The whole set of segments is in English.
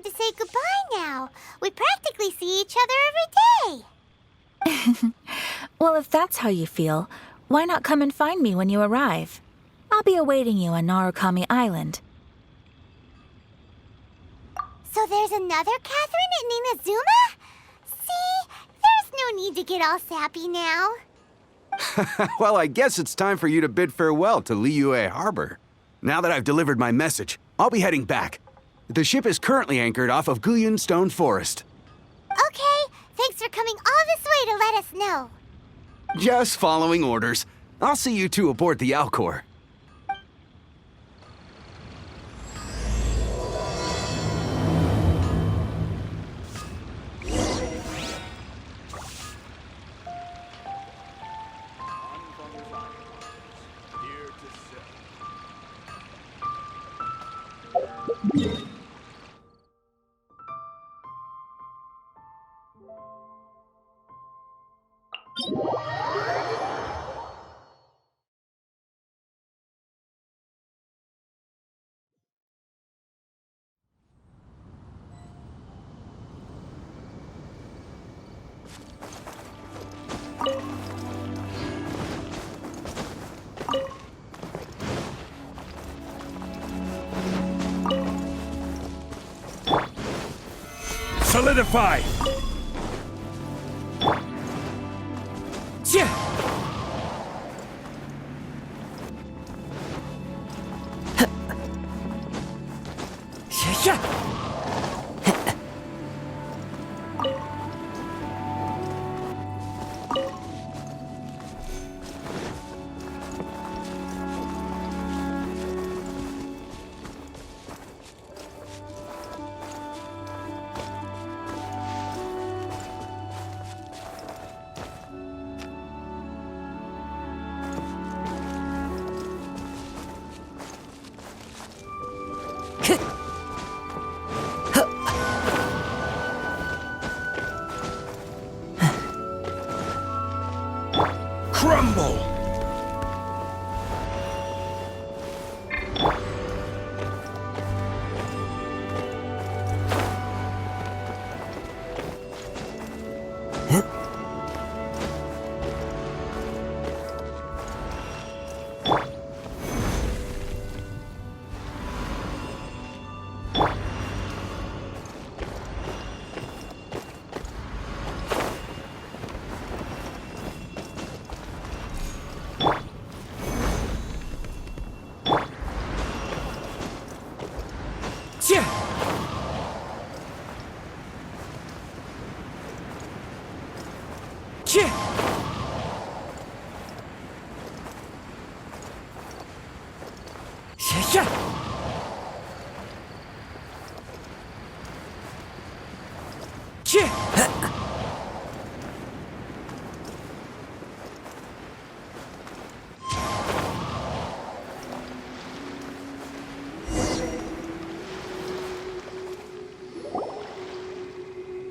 to say goodbye now. We practically see each other every day. Well, if that's how you feel, why not come and find me when you arrive? I'll be awaiting you on Narukami Island. So there's another Catherine at Ninazuma? See? There's no need to get all sappy now. Well, I guess it's time for you to bid farewell to Liyue Harbor. Now that I've delivered my message, I'll be heading back. The ship is currently anchored off of Guyan Stone Forest. Okay, thanks for coming all this way to let us know. Just following orders. I'll see you two aboard the Alcor. Solidify! Yeah. Crumble!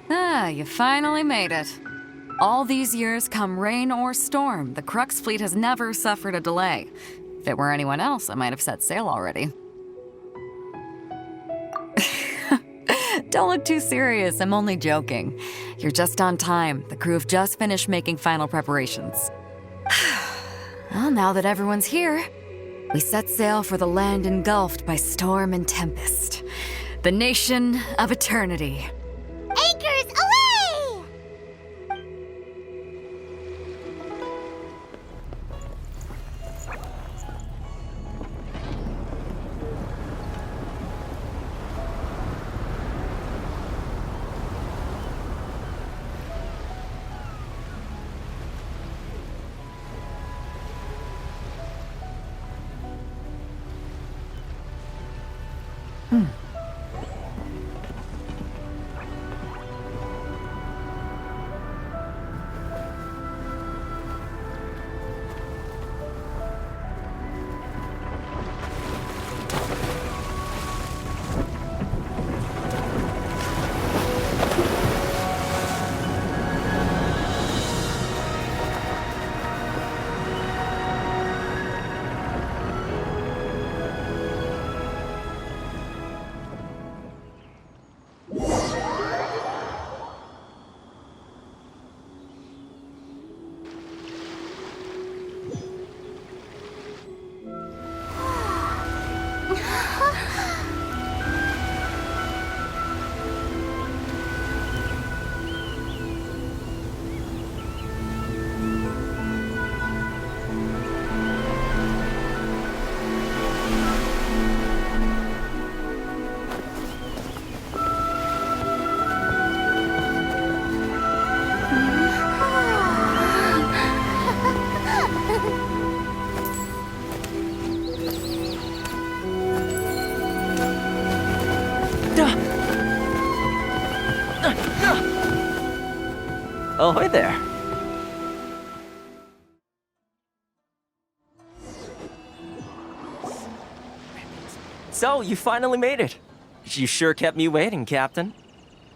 Ah, you finally made it. All these years, come rain or storm, the Crux fleet has never suffered a delay. If it were anyone else, I might have set sail already. Don't look too serious, I'm only joking. You're just on time. The crew have just finished making final preparations. Well, now that everyone's here, we set sail for the land engulfed by storm and tempest. The nation of eternity. Anchors away! Ahoy there. So, you finally made it. You sure kept me waiting, Captain.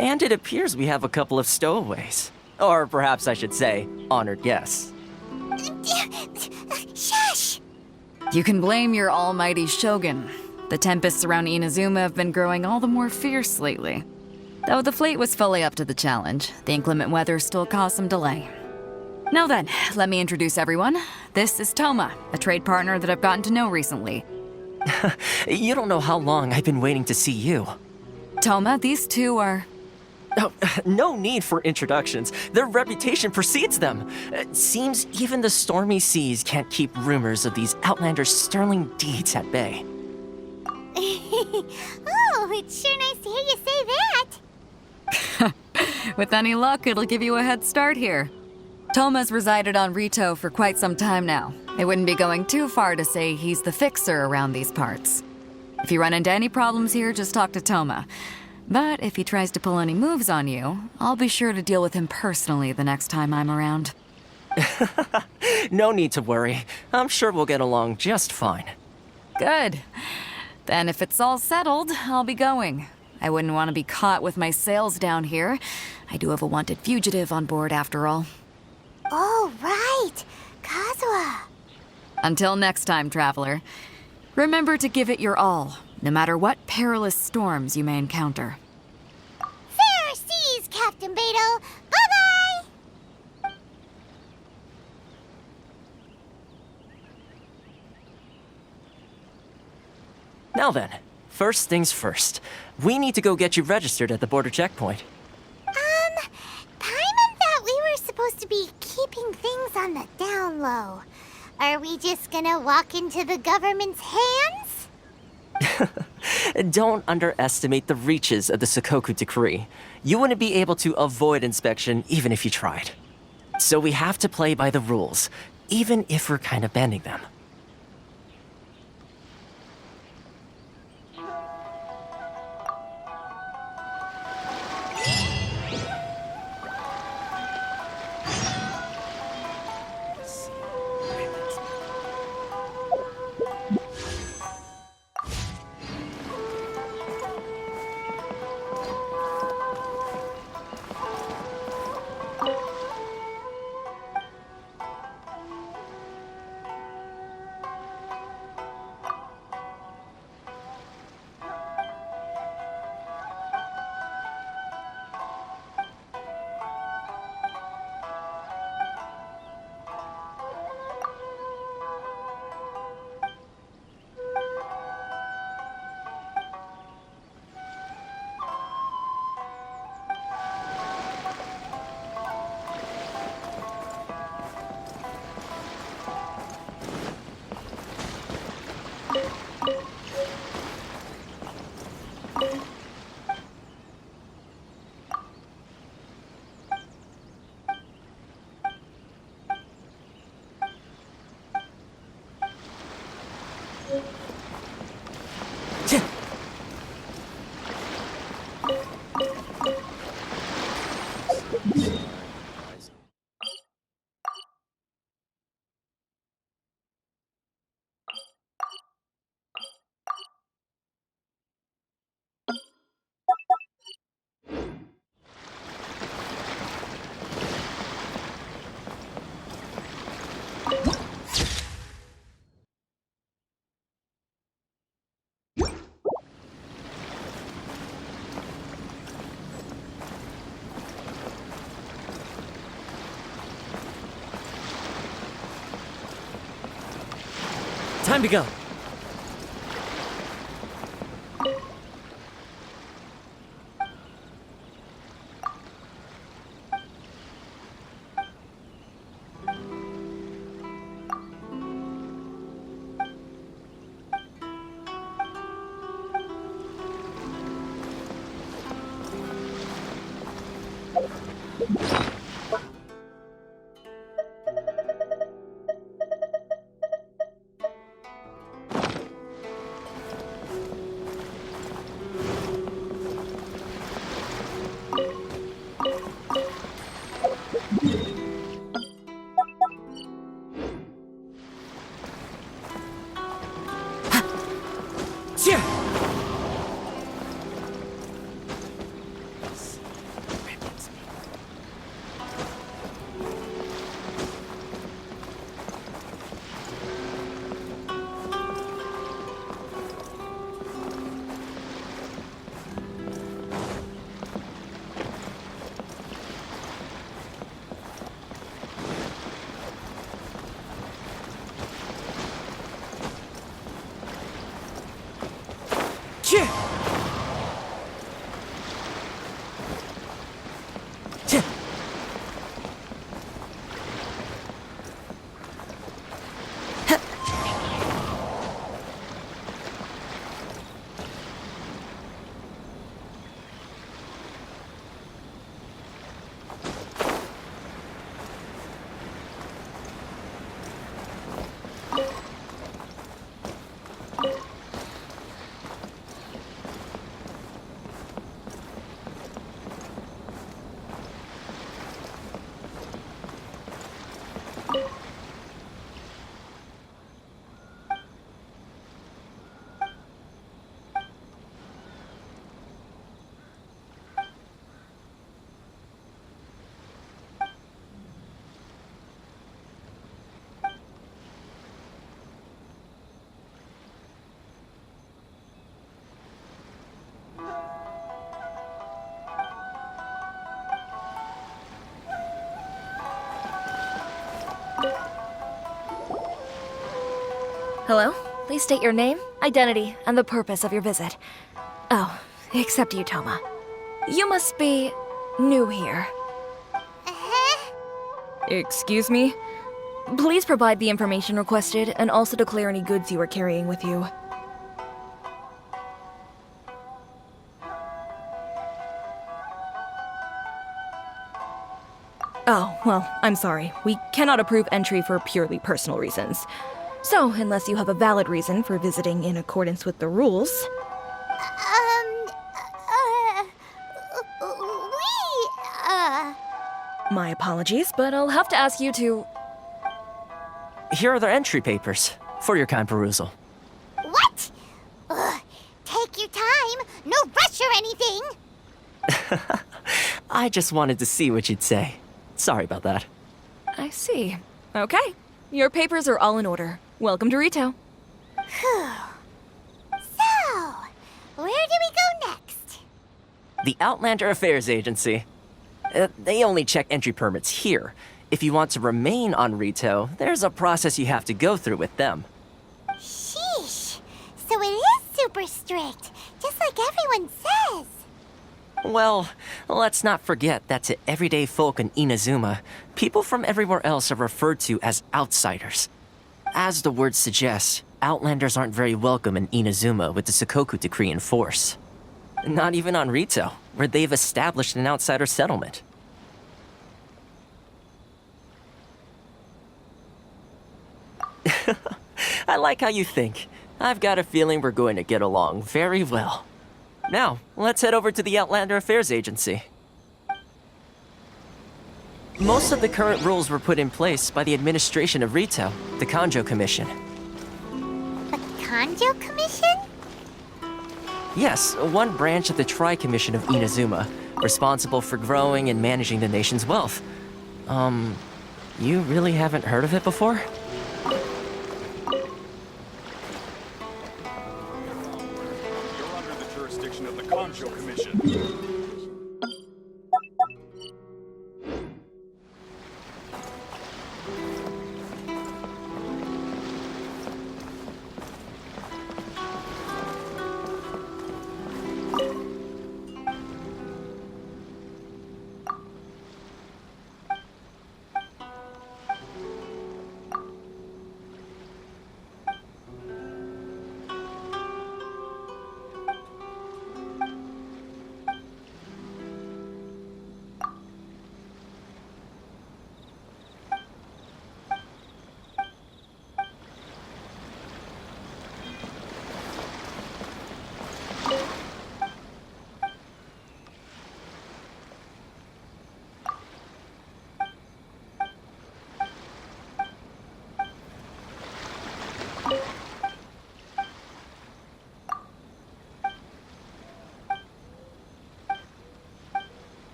And it appears we have a couple of stowaways. Or perhaps I should say, honored guests. Shush! You can blame your almighty shogun. The tempests around Inazuma have been growing all the more fierce lately. Though the fleet was fully up to the challenge, the inclement weather still caused some delay. Now then, let me introduce everyone. This is Toma, a trade partner that I've gotten to know recently. You don't know how long I've been waiting to see you. Toma, these two are... Oh, no need for introductions. Their reputation precedes them. It seems even the stormy seas can't keep rumors of these outlanders' sterling deeds at bay. Oh, it's sure nice to hear you say that. With any luck, it'll give you a head start here. Toma's resided on Rito for quite some time now. It wouldn't be going too far to say he's the fixer around these parts. If you run into any problems here, just talk to Toma. But if he tries to pull any moves on you, I'll be sure to deal with him personally the next time I'm around. No need to worry. I'm sure we'll get along just fine. Good. Then if it's all settled, I'll be going. I wouldn't want to be caught with my sails down here. I do have a wanted fugitive on board after all. Oh, right. Kazuha. Until next time, traveler. Remember to give it your all, no matter what perilous storms you may encounter. Fair seas, Captain Beto. Bye-bye! Now then, first things first. We need to go get you registered at the border checkpoint. Paimon thought we were supposed to be keeping things on the down low. Are we just gonna walk into the government's hands? Don't underestimate the reaches of the Sakoku decree. You wouldn't be able to avoid inspection even if you tried. So we have to play by the rules, even if we're kind of bending them. Time to go. Hello? Please state your name, identity, and the purpose of your visit. Oh, except you, Toma. You must be new here. Excuse me? Please provide the information requested and also declare any goods you are carrying with you. Oh, well, I'm sorry. We cannot approve entry for purely personal reasons. So, unless you have a valid reason for visiting in accordance with the rules... My apologies, but I'll have to ask you to... Here are the entry papers for your kind perusal. What? Ugh, take your time. No rush or anything. I just wanted to see what you'd say. Sorry about that. I see. Okay. Your papers are all in order. Welcome to Rito. So, where do we go next? The Outlander Affairs Agency. They only check entry permits here. If you want to remain on Rito, there's a process you have to go through with them. Sheesh. So it is super strict, just like everyone says. Well, let's not forget that to everyday folk in Inazuma, people from everywhere else are referred to as outsiders. As the word suggests, Outlanders aren't very welcome in Inazuma with the Sakoku Decree in force. Not even on Rito, where they've established an outsider settlement. I like how you think. I've got a feeling we're going to get along very well. Now, let's head over to the Outlander Affairs Agency. Most of the current rules were put in place by the administration of Rito, the Kanjo Commission. The Kanjo Commission? Yes, one branch of the Tri-Commission of Inazuma, responsible for growing and managing the nation's wealth. You really haven't heard of it before? You're under the jurisdiction of the Kanjo Commission.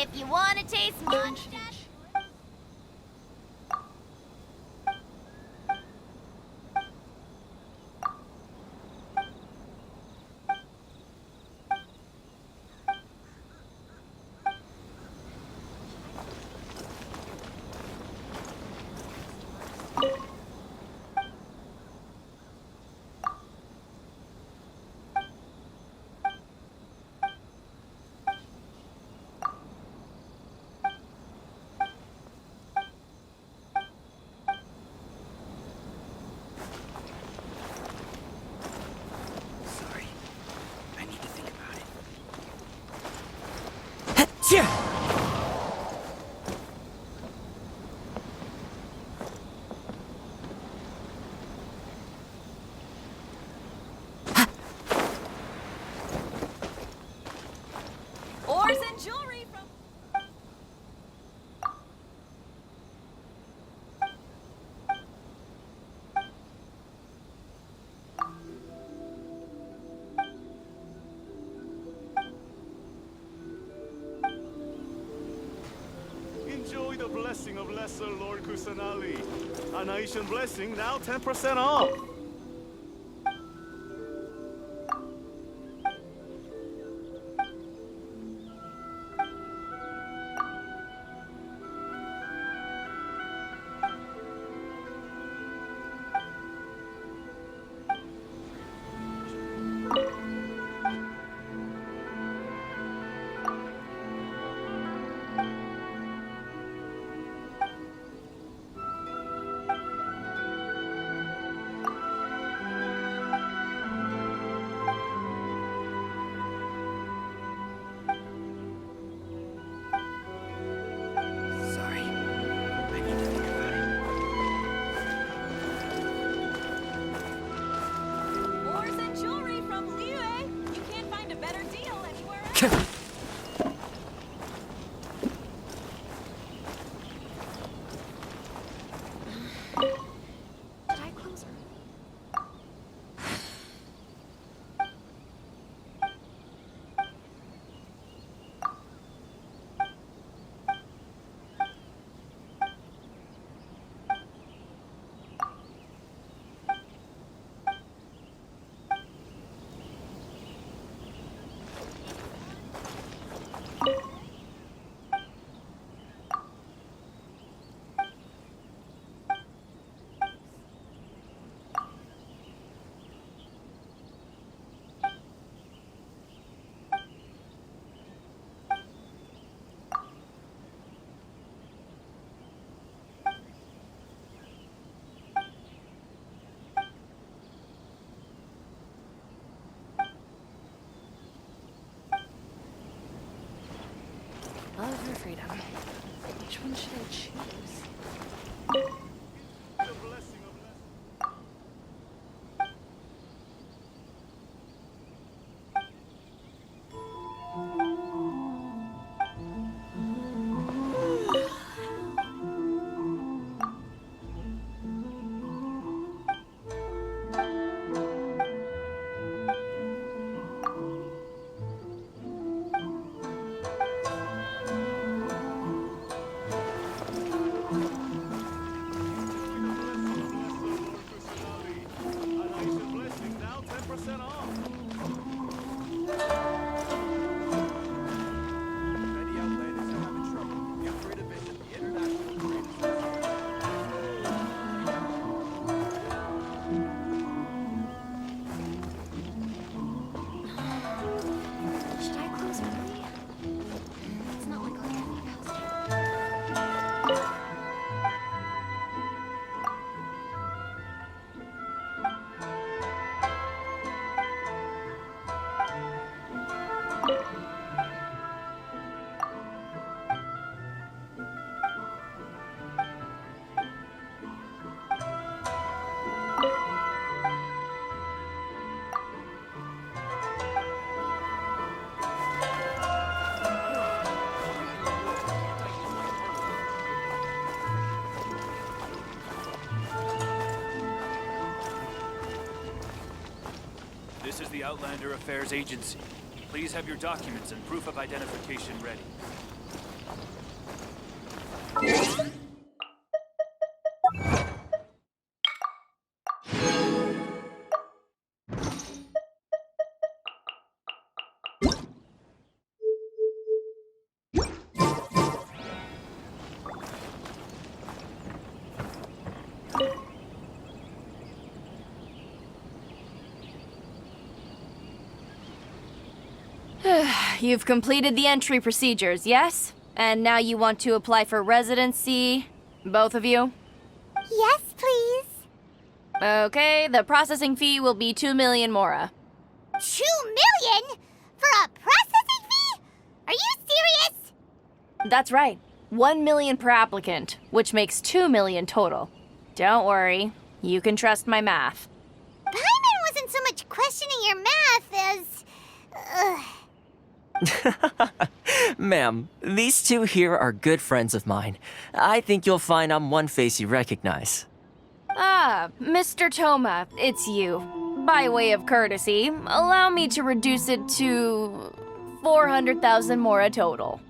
If you want to taste monsters. Sorry. I need to think about it. Ores and jewelry from... Enjoy the blessing of Lesser Lord Kusanali. An Aishan blessing now 10% off. Sorry. I need to think about it. Ores and jewelry from Liu. You can't find a better deal anywhere else. Did I close her? Love her freedom. Which one should I choose? The blessing of Lesser. An Aishan blessing now 10% off. Many outlanders are having trouble. Get rid of it at the International Trade Association. Should I close early? It's not like I'll get any past. This is the Outlander Affairs Agency. Please have your documents and proof of identification ready. You've completed the entry procedures, yes? And now you want to apply for residency? Both of you? Yes, please. Okay, the processing fee will be 2 million mora. 2 million? For a processing fee? Are you serious? That's right. 1 million per applicant, which makes 2 million total. Don't worry, you can trust my math. Paimon wasn't so much questioning your math as... Ma'am, these two here are good friends of mine. I think you'll find I'm one face you recognize. Ah, Mr. Toma, it's you. By way of courtesy, allow me to reduce it to 400,000 mora total.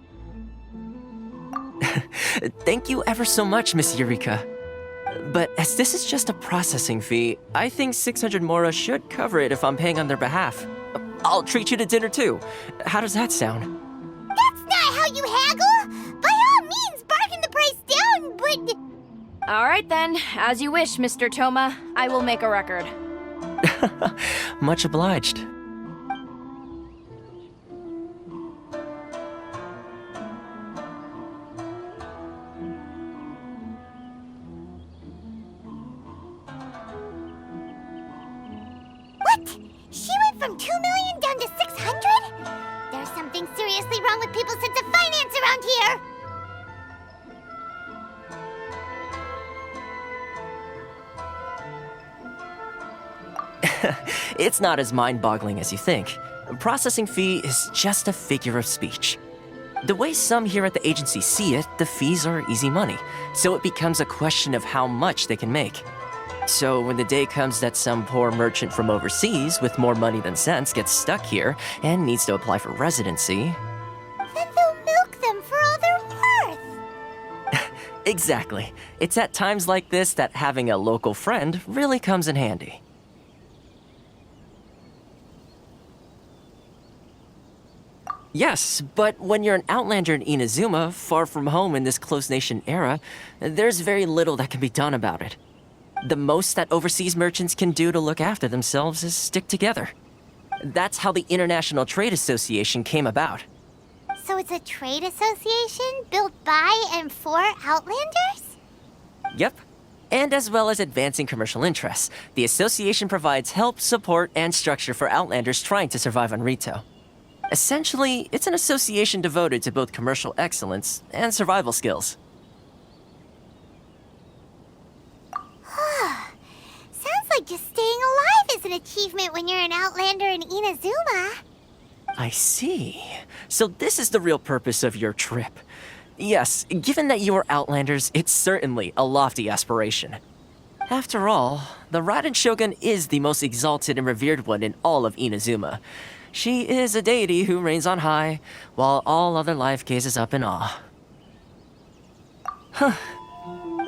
Thank you ever so much, Miss Eureka. But as this is just a processing fee, I think 600 mora should cover it if I'm paying on their behalf. I'll treat you to dinner too. How does that sound? That's not how you haggle! By all means, bargain the price down, but... All right then, as you wish, Mr. Toma. I will make a record. Much obliged. What? She went from 2 million down to 600? There's something seriously wrong with people's sense of finance around here! It's not as mind-boggling as you think. Processing fee is just a figure of speech. The way some here at the agency see it, the fees are easy money, so it becomes a question of how much they can make. So when the day comes that some poor merchant from overseas with more money than sense gets stuck here and needs to apply for residency... Then they'll milk them for all they're worth! Exactly. It's at times like this that having a local friend really comes in handy. Yes, but when you're an outlander in Inazuma, far from home in this close nation era, there's very little that can be done about it. The most that overseas merchants can do to look after themselves is stick together. That's how the International Trade Association came about. So it's a trade association built by and for Outlanders? Yep. And as well as advancing commercial interests, the association provides help, support, and structure for Outlanders trying to survive on Rito. Essentially, it's an association devoted to both commercial excellence and survival skills. Sounds like just staying alive is an achievement when you're an Outlander in Inazuma. I see. So this is the real purpose of your trip. Yes, given that you are Outlanders, it's certainly a lofty aspiration. After all, the Raiden Shogun is the most exalted and revered one in all of Inazuma. She is a deity who reigns on high, while all other life gazes up in awe. Huh.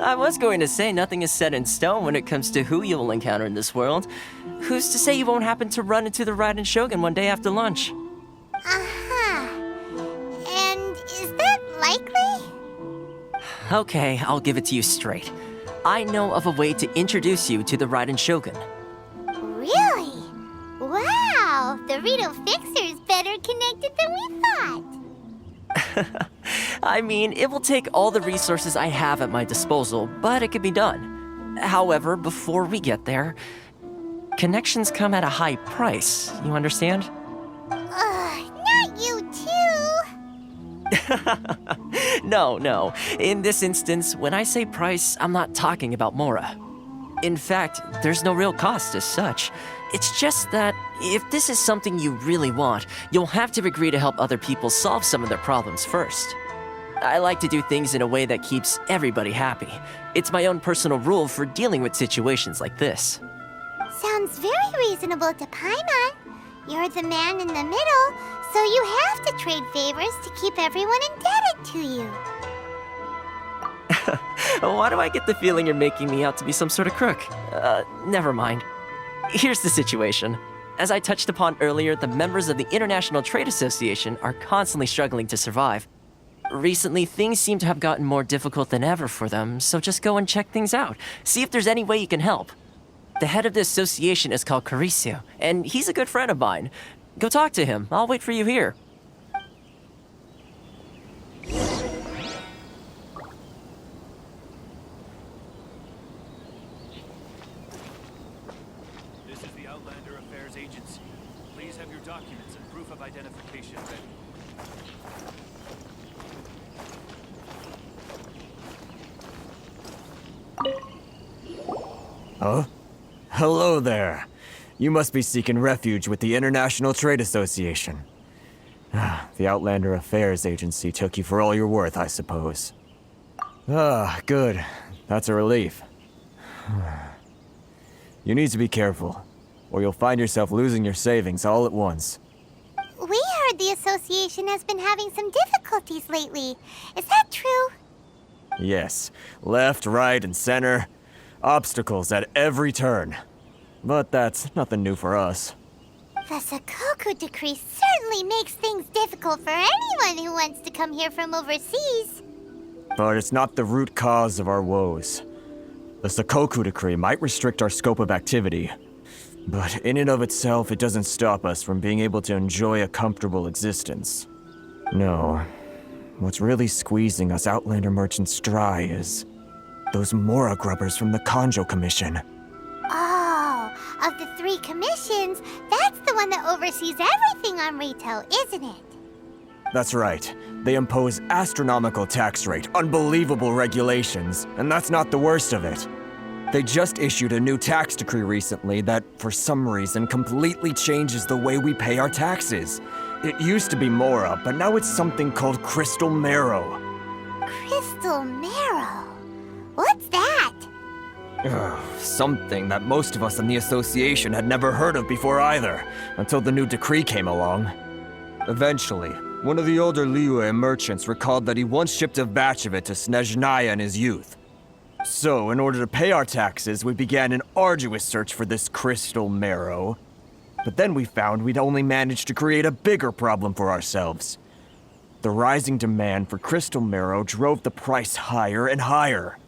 I was going to say nothing is set in stone when it comes to who you will encounter in this world. Who's to say you won't happen to run into the Raiden Shogun one day after lunch? Uh-huh. And is that likely? Okay, I'll give it to you straight. I know of a way to introduce you to the Raiden Shogun. Really? Wow, the Rito Fixer's better connected than we thought. I mean, it will take all the resources I have at my disposal, but it can be done. However, before we get there, connections come at a high price, you understand? Not you too. No. In this instance, when I say price, I'm not talking about Mora. In fact, there's no real cost as such. It's just that if this is something you really want, you'll have to agree to help other people solve some of their problems first. I like to do things in a way that keeps everybody happy. It's my own personal rule for dealing with situations like this. Sounds very reasonable to Paimon. You're the man in the middle, so you have to trade favors to keep everyone indebted to you. Why do I get the feeling you're making me out to be some sort of crook? Never mind. Here's the situation. As I touched upon earlier, the members of the International Trade Association are constantly struggling to survive. Recently, things seem to have gotten more difficult than ever for them, so just go and check things out. See if there's any way you can help. The head of the association is called Caricio, and he's a good friend of mine. Go talk to him. I'll wait for you here. This is the Outlander Affairs Agency. Please have your documents and proof of identification ready. Huh? Hello there. You must be seeking refuge with the International Trade Association. The Outlander Affairs Agency took you for all you're worth, I suppose. Good. That's a relief. You need to be careful, or you'll find yourself losing your savings all at once. We heard the association has been having some difficulties lately. Is that true? Yes. Left, right, and center. Obstacles at every turn. But that's nothing new for us. The Sakoku decree certainly makes things difficult for anyone who wants to come here from overseas. But it's not the root cause of our woes. The Sakoku decree might restrict our scope of activity, but in and of itself, it doesn't stop us from being able to enjoy a comfortable existence. No. What's really squeezing us Outlander merchants dry is those Mora grubbers from the Kanjo Commission. Oh, of the 3 commissions, that's the one that oversees everything on retail, isn't it? That's right. They impose astronomical tax rate, unbelievable regulations, and that's not the worst of it. They just issued a new tax decree recently that, for some reason, completely changes the way we pay our taxes. It used to be Mora, but now it's something called Crystal Marrow. Crystal Marrow? What's that? Something that most of us in the association had never heard of before either, until the new decree came along. Eventually, one of the older Liyue merchants recalled that he once shipped a batch of it to Snezhnaya in his youth. So, in order to pay our taxes, we began an arduous search for this crystal marrow. But then we found we'd only managed to create a bigger problem for ourselves. The rising demand for crystal marrow drove the price higher and higher.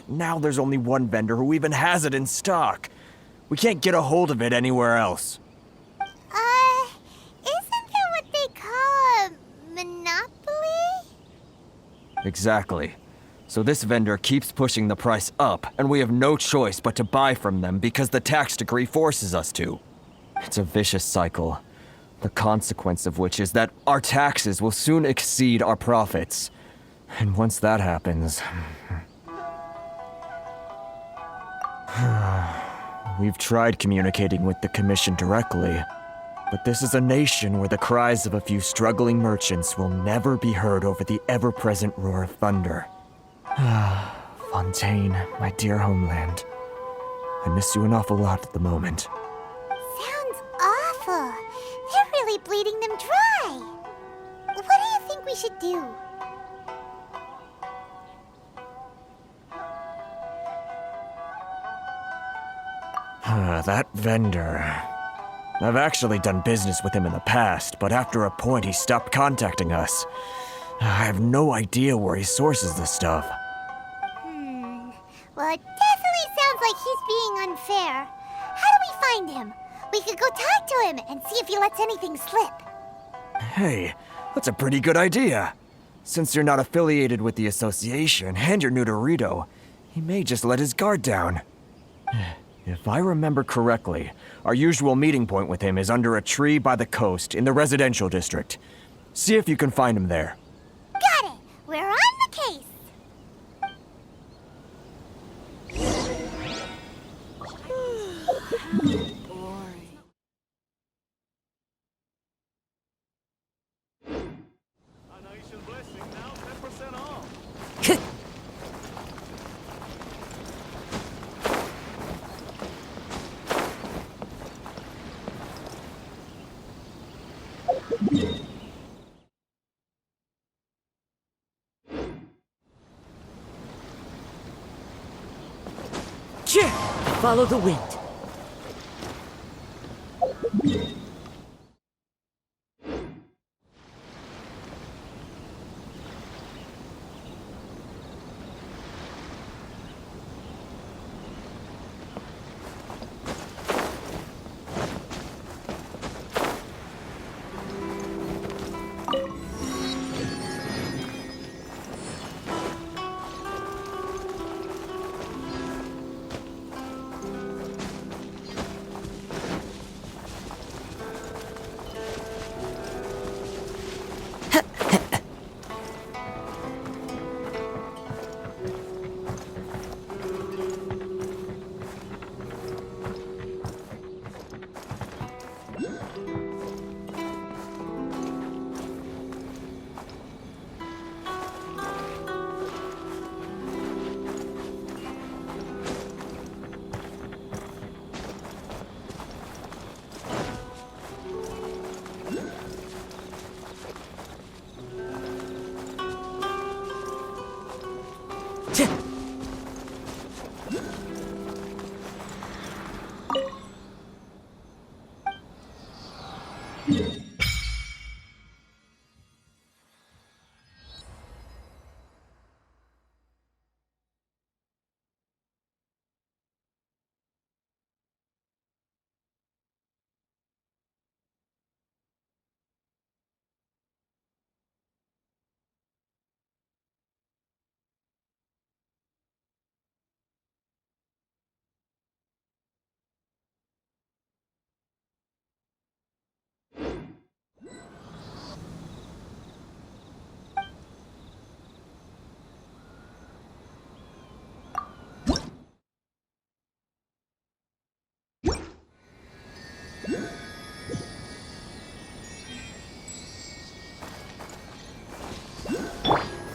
Now there's only one vendor who even has it in stock. We can't get a hold of it anywhere else. Isn't that what they call a monopoly? Exactly. So this vendor keeps pushing the price up, and we have no choice but to buy from them because the tax decree forces us to. It's a vicious cycle, the consequence of which is that our taxes will soon exceed our profits. And once that happens... We've tried communicating with the Commission directly, but this is a nation where the cries of a few struggling merchants will never be heard over the ever-present roar of thunder. Fontaine, my dear homeland. I miss you an awful lot at the moment. Sounds awful. They're really bleeding them dry. What do you think we should do? That vendor... I've actually done business with him in the past, but after a point he stopped contacting us. I have no idea where he sources this stuff. Well, it definitely sounds like he's being unfair. How do we find him? We could go talk to him and see if he lets anything slip. Hey, that's a pretty good idea. Since you're not affiliated with the association and you're new to Rito, he may just let his guard down. If I remember correctly, our usual meeting point with him is under a tree by the coast in the residential district. See if you can find him there. Got it! We're on the case! Anation Blessing now 10% off. Follow the wind.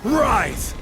Rise!